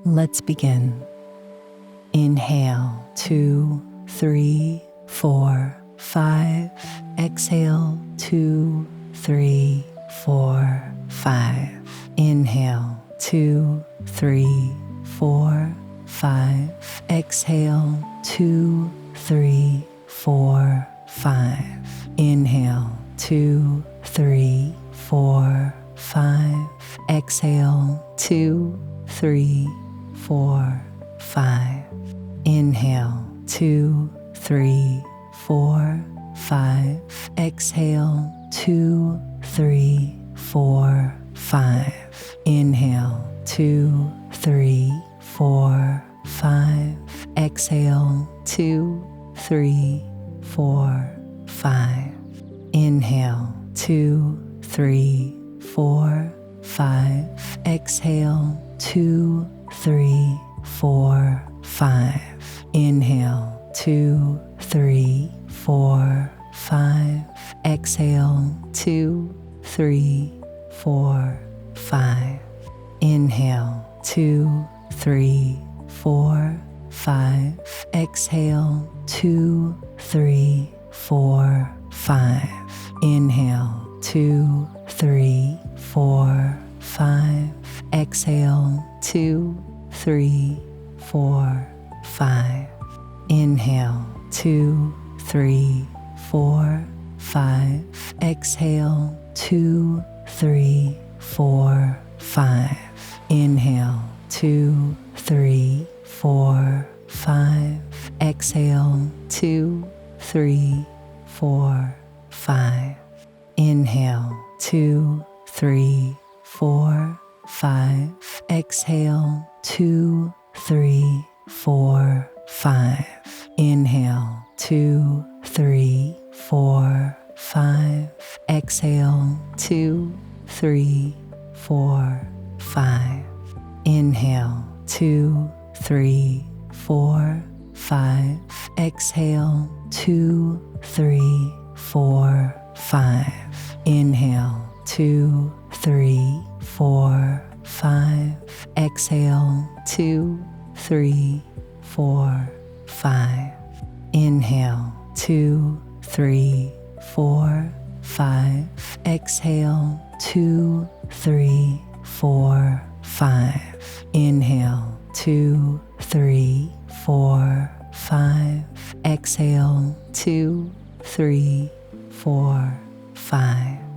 Let's begin. Inhale, 2, 3, 4, 5. Exhale, 2, 3, 4, 5. Inhale, 2, 3, 4, 5. Exhale, 2, 3, 4, 5. Inhale, 2, 3, 4, 5. Exhale, 2, 3, 4, 5. Inhale, 2, 3, 4, 5. Exhale, 2, 3, 4, 5. Inhale, 2, 3, 4, 5. Exhale, 2, 3, 4, 5. Inhale, 2, 3, 4, 5. Exhale, 2, 3, 4, 5. Inhale, 2, 3, 4, 5. Exhale, 2, 3, 4, 5. Inhale, 2, 3, 4, 5. Exhale, 2, 3, 4, 5. Inhale, 2, 3, 4, 5. Exhale, 2, 3, 4, 5. Inhale, 2, 3, 4, 5. Exhale, 2, 3, 4, 5. Inhale, 2, 3, 4, 5. Exhale, 2, 3, 4, 5. Inhale, 2, 3, 4, 5. Exhale, 2, 3, 4, 5. Inhale, 2, 3, 4, 5. Exhale, 2, 3, 4, 5. Inhale, 2, 3, 4, 5. Exhale, 2, 3, 4, 5. Inhale, 2, 3, 4, 5. Exhale, 2, 3, 4, 5. Inhale, 2, 3, 4, 5. Exhale, 2, 3, 4, 5. Inhale, 2, 3, 4, 5. Exhale, 2, 3, 4, 5.